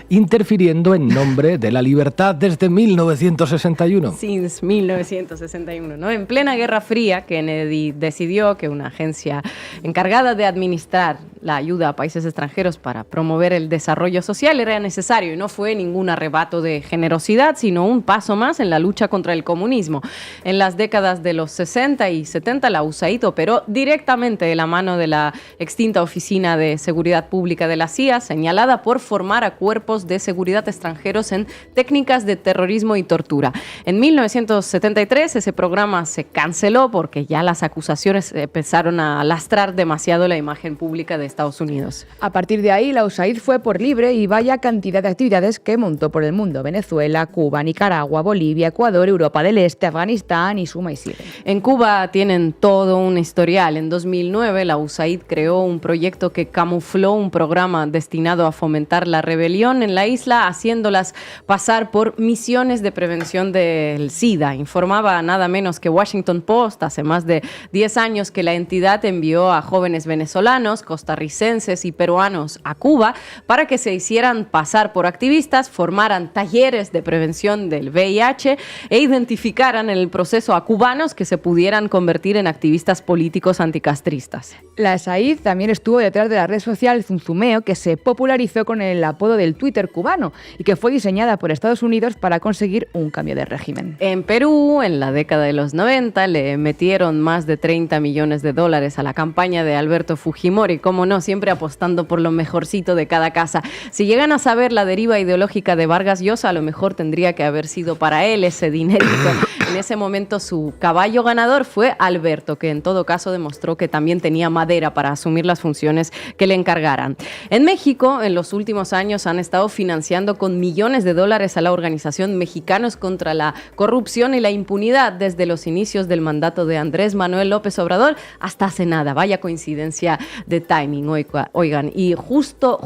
Interfiriendo en nombre de la libertad desde 1961. Since 1961, ¿no? En plena Guerra Fría, Kennedy decidió que una agencia encargada de administrar la ayuda a países extranjeros para promover el desarrollo social era necesario y no fue ningún arrebato de generosidad, sino un paso más en la lucha contra el comunismo. En las décadas de los 60 y 70, la USAID operó directamente de la mano de la extinta Oficina de Seguridad Pública de la CIA, señalada por formar a cuerpos de seguridad extranjeros en técnicas de terrorismo y tortura. En 1973 ese programa se canceló porque ya las acusaciones empezaron a lastrar demasiado la imagen pública de Estados Unidos. A partir de ahí, la USAID fue por libre y vaya cantidad de actividades que montó por el mundo: Venezuela, Cuba, Nicaragua, Bolivia, Ecuador, Europa del Este, Afganistán y suma y sigue. En Cuba tienen todo un historial. En 2009 la USAID creó un proyecto que camufló un programa destinado a fomentar la rebelión en la isla, haciéndolas pasar por misiones de prevención del SIDA. Informaba nada menos que Washington Post hace más de 10 años que la entidad envió a jóvenes venezolanos, costarricenses y peruanos a Cuba para que se hicieran pasar por activistas, formaran talleres de prevención del VIH e identificaran en el proceso a cubanos que se pudieran convertir en activistas políticos anticastristas. La USAID también estuvo detrás de la red social Zunzumeo, que se popularizó con el apodo del Twitter cubano y que fue diseñada por Estados Unidos para conseguir un cambio de régimen. En Perú, en la década de los 90, le metieron más de $30 millones a la campaña de Alberto Fujimori, como no, siempre apostando por lo mejorcito de cada casa. Si llegan a saber la deriva ideológica de Vargas Llosa, a lo mejor tendría que haber sido para él ese dinerito. En ese momento su caballo ganador fue Alberto, que en todo caso demostró que también tenía madera para asumir las funciones que le encargaran. En México, en los últimos años han estado financiando con millones de dólares a la organización Mexicanos contra la Corrupción y la Impunidad desde los inicios del mandato de Andrés Manuel López Obrador hasta hace nada. Vaya coincidencia de timing, oigan. Y justo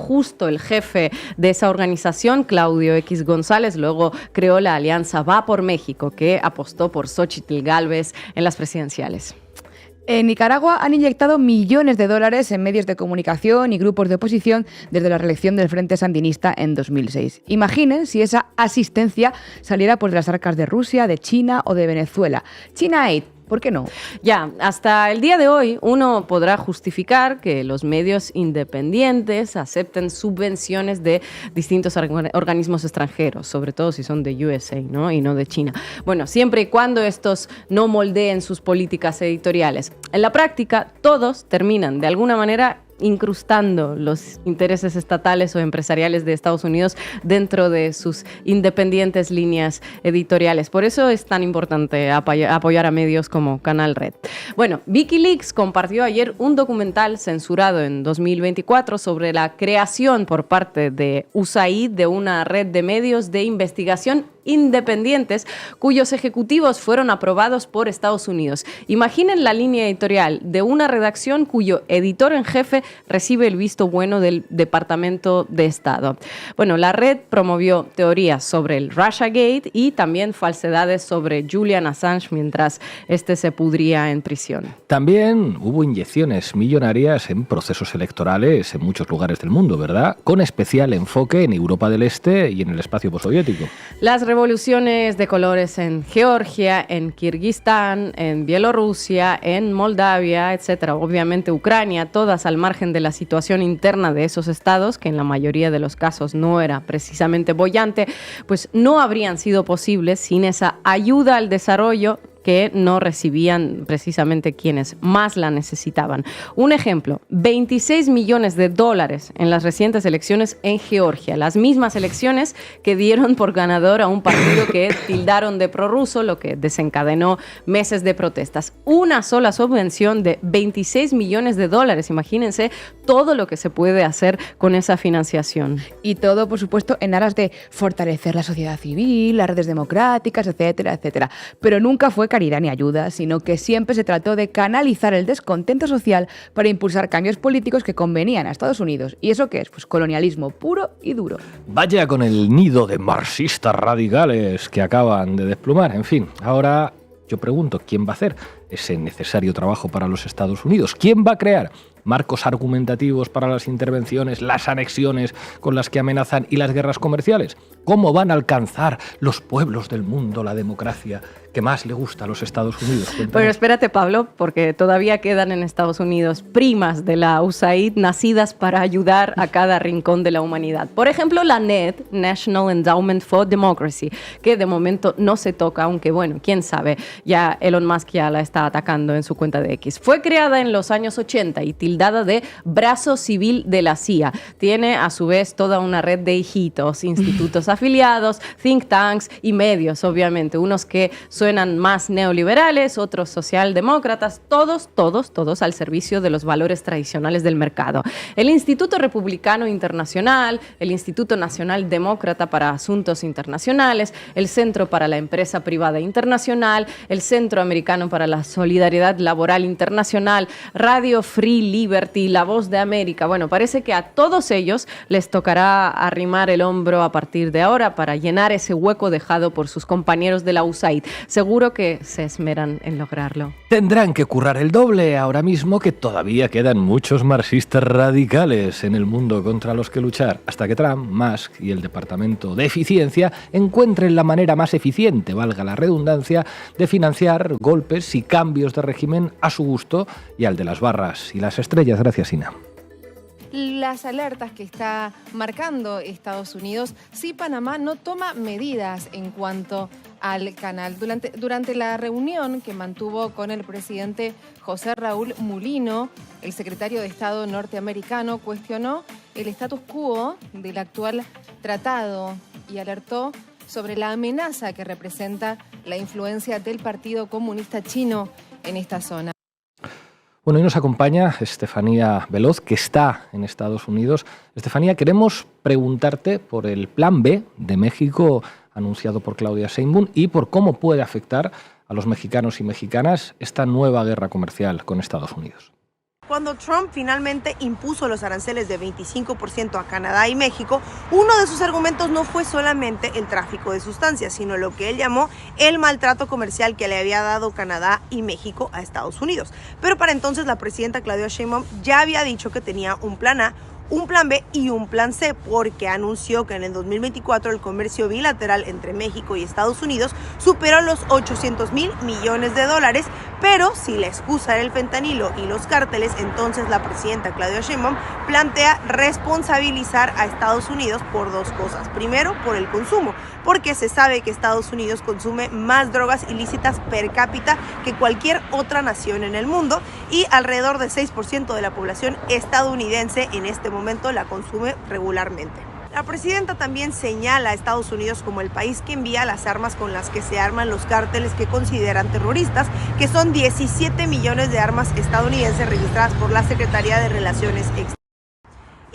el jefe de esa organización, Claudio X González, luego creó la alianza Va por México, que apostó por Xóchitl Gálvez en las presidenciales. En Nicaragua han inyectado millones de dólares en medios de comunicación y grupos de oposición desde la reelección del Frente Sandinista en 2006. Imaginen si esa asistencia saliera por las arcas de Rusia, de China o de Venezuela. China Aid, ¿por qué no? Ya, hasta el día de hoy uno podrá justificar que los medios independientes acepten subvenciones de distintos organismos extranjeros, sobre todo si son de USA, ¿no? Y no de China. Bueno, siempre y cuando estos no moldeen sus políticas editoriales. En la práctica, todos terminan de alguna manera incrustando los intereses estatales o empresariales de Estados Unidos dentro de sus independientes líneas editoriales. Por eso es tan importante apoyar a medios como Canal Red. Bueno, WikiLeaks compartió ayer un documental censurado en 2024 sobre la creación por parte de USAID de una red de medios de investigación independientes cuyos ejecutivos fueron aprobados por Estados Unidos. Imaginen la línea editorial de una redacción cuyo editor en jefe recibe el visto bueno del Departamento de Estado. Bueno, la red promovió teorías sobre el Russiagate y también falsedades sobre Julian Assange mientras este se pudría en prisión. También hubo inyecciones millonarias en procesos electorales en muchos lugares del mundo, ¿verdad? Con especial enfoque en Europa del Este y en el espacio postsoviético. Las revoluciones de colores en Georgia, en Kirguistán, en Bielorrusia, en Moldavia, etcétera. Obviamente Ucrania, todas al margen de la situación interna de esos estados, que en la mayoría de los casos no era precisamente boyante, pues no habrían sido posibles sin esa ayuda al desarrollo que no recibían precisamente quienes más la necesitaban. Un ejemplo, $26 millones en las recientes elecciones en Georgia, las mismas elecciones que dieron por ganador a un partido que tildaron de prorruso, lo que desencadenó meses de protestas. Una sola subvención de $26 millones, imagínense todo lo que se puede hacer con esa financiación. Y todo, por supuesto, en aras de fortalecer la sociedad civil, las redes democráticas, etcétera, etcétera. Pero nunca fue caridad ni ayuda, sino que siempre se trató de canalizar el descontento social para impulsar cambios políticos que convenían a Estados Unidos. ¿Y eso qué es? Pues colonialismo puro y duro. Vaya con el nido de marxistas radicales que acaban de desplumar. En fin, ahora Yo pregunto, ¿quién va a hacer ese necesario trabajo para los Estados Unidos? ¿Quién va a crear marcos argumentativos para las intervenciones, las anexiones con las que amenazan y las guerras comerciales? ¿Cómo van a alcanzar los pueblos del mundo la democracia que más le gusta a los Estados Unidos? Cuéntanos. Pero espérate, Pablo, porque todavía quedan en Estados Unidos primas de la USAID nacidas para ayudar a cada rincón de la humanidad. Por ejemplo, la NED, National Endowment for Democracy, que de momento no se toca, aunque bueno, quién sabe, ya Elon Musk ya la está atacando en su cuenta de X. Fue creada en los años 80 y tildada de brazo civil de la CIA. Tiene a su vez toda una red de hijitos, institutos afiliados, think tanks y medios, obviamente, unos que suenan más neoliberales, otros socialdemócratas, todos al servicio de los valores tradicionales del mercado. El Instituto Republicano Internacional, el Instituto Nacional Demócrata para Asuntos Internacionales, el Centro para la Empresa Privada Internacional, el Centro Americano para la Solidaridad Laboral Internacional, Radio Free Liberty, La Voz de América. Bueno, parece que a todos ellos les tocará arrimar el hombro a partir de ahora para llenar ese hueco dejado por sus compañeros de la USAID. Seguro que se esmeran en lograrlo. Tendrán que currar el doble ahora mismo, que todavía quedan muchos marxistas radicales en el mundo contra los que luchar, hasta que Trump, Musk y el Departamento de Eficiencia encuentren la manera más eficiente, valga la redundancia, de financiar golpes y cambios de régimen a su gusto y al de las barras y las estrellas. Gracias, Ina. Las alertas que está marcando Estados Unidos si Panamá no toma medidas en cuanto al canal. Durante la reunión que mantuvo con el presidente José Raúl Mulino, el secretario de Estado norteamericano cuestionó el status quo del actual tratado y alertó sobre la amenaza que representa la influencia del Partido Comunista Chino en esta zona. Bueno, hoy nos acompaña Estefanía Veloz, que está en Estados Unidos. Estefanía, queremos preguntarte por el Plan B de México anunciado por Claudia Sheinbaum y por cómo puede afectar a los mexicanos y mexicanas esta nueva guerra comercial con Estados Unidos. Cuando Trump finalmente impuso los aranceles de 25% a Canadá y México, uno de sus argumentos no fue solamente el tráfico de sustancias, sino lo que él llamó el maltrato comercial que le había dado Canadá y México a Estados Unidos. Pero para entonces la presidenta Claudia Sheinbaum ya había dicho que tenía un plan A, un plan B y un plan C, porque anunció que en el 2024 el comercio bilateral entre México y Estados Unidos superó los $800,000 millones, pero si la excusa era el fentanilo y los cárteles, entonces la presidenta Claudia Sheinbaum plantea responsabilizar a Estados Unidos por dos cosas. Primero, por el consumo, porque se sabe que Estados Unidos consume más drogas ilícitas per cápita que cualquier otra nación en el mundo y alrededor del 6% de la población estadounidense en este momento la consume regularmente. La presidenta también señala a Estados Unidos como el país que envía las armas con las que se arman los cárteles que consideran terroristas, que son 17 millones de armas estadounidenses registradas por la Secretaría de Relaciones Exteriores.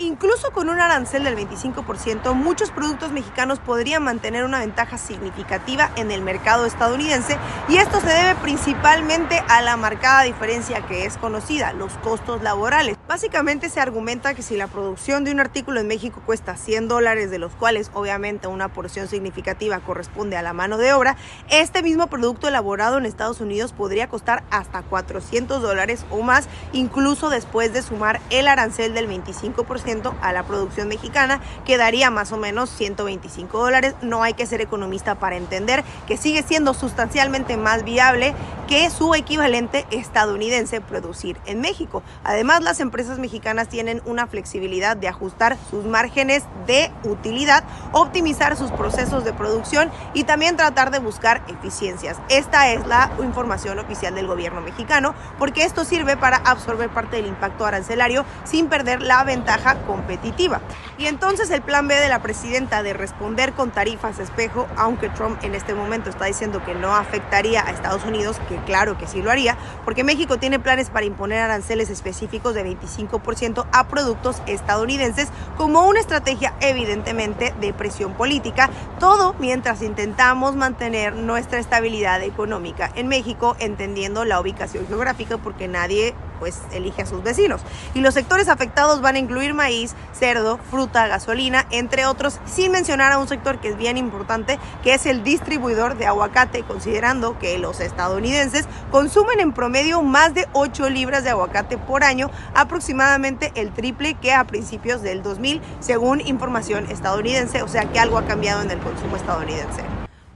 Incluso con un arancel del 25%, muchos productos mexicanos podrían mantener una ventaja significativa en el mercado estadounidense, y esto se debe principalmente a la marcada diferencia que es conocida, los costos laborales. Básicamente se argumenta que si la producción de un artículo en México cuesta $100, de los cuales obviamente una porción significativa corresponde a la mano de obra, este mismo producto elaborado en Estados Unidos podría costar hasta $400 o más, incluso después de sumar el arancel del 25% a la producción mexicana, que daría más o menos $125. No hay que ser economista para entender que sigue siendo sustancialmente más viable que su equivalente estadounidense producir en México. Además, las empresas mexicanas tienen una flexibilidad de ajustar sus márgenes de utilidad, optimizar sus procesos de producción y también tratar de buscar eficiencias. Esta es la información oficial del gobierno mexicano, porque esto sirve para absorber parte del impacto arancelario sin perder la ventaja competitiva. Y entonces el plan B de la presidenta de responder con tarifas espejo, aunque Trump en este momento está diciendo que no afectaría a Estados Unidos, que claro que sí lo haría, porque México tiene planes para imponer aranceles específicos de 25% a productos estadounidenses como una estrategia evidentemente de presión política, todo mientras intentamos mantener nuestra estabilidad económica en México, entendiendo la ubicación geográfica, porque nadie pues elige a sus vecinos. Y los sectores afectados van a incluir maíz, cerdo, fruta, gasolina, entre otros, sin mencionar a un sector que es bien importante, que es el distribuidor de aguacate, considerando que los estadounidenses consumen en promedio más de 8 libras de aguacate por año, aproximadamente el triple que a principios del 2000, según información estadounidense, o sea que algo ha cambiado en el consumo estadounidense.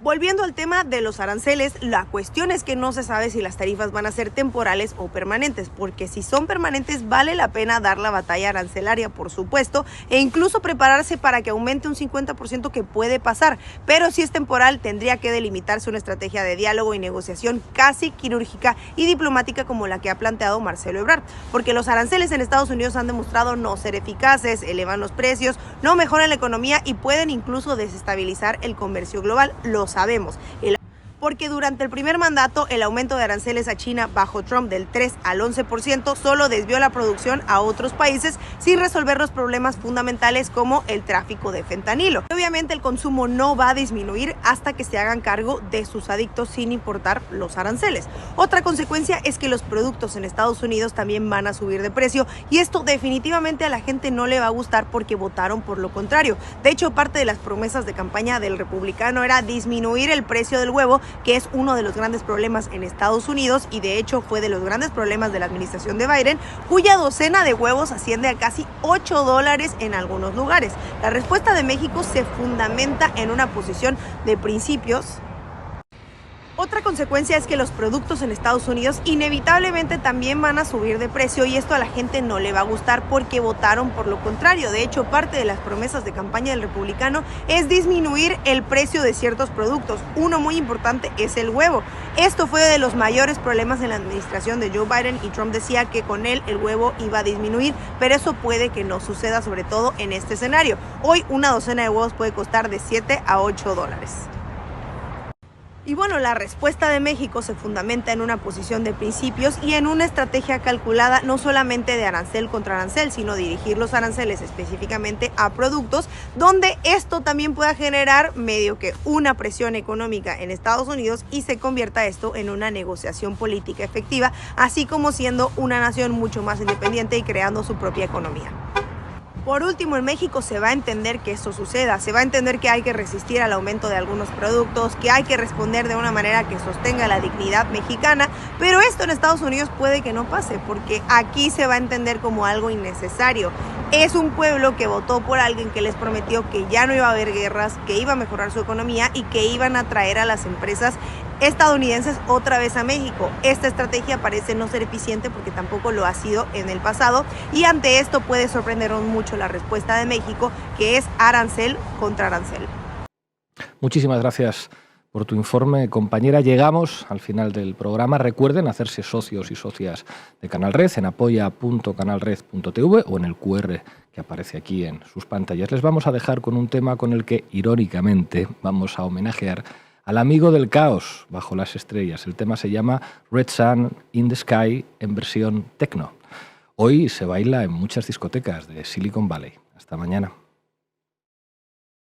Volviendo al tema de los aranceles, la cuestión es que no se sabe si las tarifas van a ser temporales o permanentes, porque si son permanentes vale la pena dar la batalla arancelaria, por supuesto, e incluso prepararse para que aumente un 50% que puede pasar, pero si es temporal tendría que delimitarse una estrategia de diálogo y negociación casi quirúrgica y diplomática como la que ha planteado Marcelo Ebrard, porque los aranceles en Estados Unidos han demostrado no ser eficaces, elevan los precios, no mejoran la economía y pueden incluso desestabilizar el comercio global. Lo sabemos. Porque durante el primer mandato, el aumento de aranceles a China bajo Trump del 3 al 11% solo desvió la producción a otros países sin resolver los problemas fundamentales como el tráfico de fentanilo. Obviamente el consumo no va a disminuir hasta que se hagan cargo de sus adictos sin importar los aranceles. Otra consecuencia es que los productos en Estados Unidos también van a subir de precio y esto definitivamente a la gente no le va a gustar porque votaron por lo contrario. De hecho, parte de las promesas de campaña del republicano era disminuir el precio del huevo, que es uno de los grandes problemas en Estados Unidos y de hecho fue de los grandes problemas de la administración de Biden, cuya docena de huevos asciende a casi $8 en algunos lugares. La respuesta de México se fundamenta en una posición de principios. Otra consecuencia es que los productos en Estados Unidos inevitablemente también van a subir de precio y esto a la gente no le va a gustar porque votaron por lo contrario. De hecho, parte de las promesas de campaña del republicano es disminuir el precio de ciertos productos. Uno muy importante es el huevo. Esto fue de los mayores problemas en la administración de Joe Biden y Trump decía que con él el huevo iba a disminuir, pero eso puede que no suceda, sobre todo en este escenario. Hoy una docena de huevos puede costar de $7 a $8. Y bueno, la respuesta de México se fundamenta en una posición de principios y en una estrategia calculada no solamente de arancel contra arancel, sino dirigir los aranceles específicamente a productos donde esto también pueda generar medio que una presión económica en Estados Unidos y se convierta esto en una negociación política efectiva, así como siendo una nación mucho más independiente y creando su propia economía. Por último, en México se va a entender que esto suceda, se va a entender que hay que resistir al aumento de algunos productos, que hay que responder de una manera que sostenga la dignidad mexicana, pero esto en Estados Unidos puede que no pase, porque aquí se va a entender como algo innecesario. Es un pueblo que votó por alguien que les prometió que ya no iba a haber guerras, que iba a mejorar su economía y que iban a traer a las empresas estadounidenses otra vez a México. Esta estrategia parece no ser eficiente porque tampoco lo ha sido en el pasado y ante esto puede sorprendernos mucho la respuesta de México, que es arancel contra arancel. Muchísimas gracias por tu informe, compañera. Llegamos al final del programa. Recuerden hacerse socios y socias de Canal Red en apoya.canalred.tv o en el QR que aparece aquí en sus pantallas. Les vamos a dejar con un tema con el que, irónicamente, vamos a homenajear al amigo del caos bajo las estrellas. El tema se llama Red Sun in the Sky en versión techno. Hoy se baila en muchas discotecas de Silicon Valley. Hasta mañana.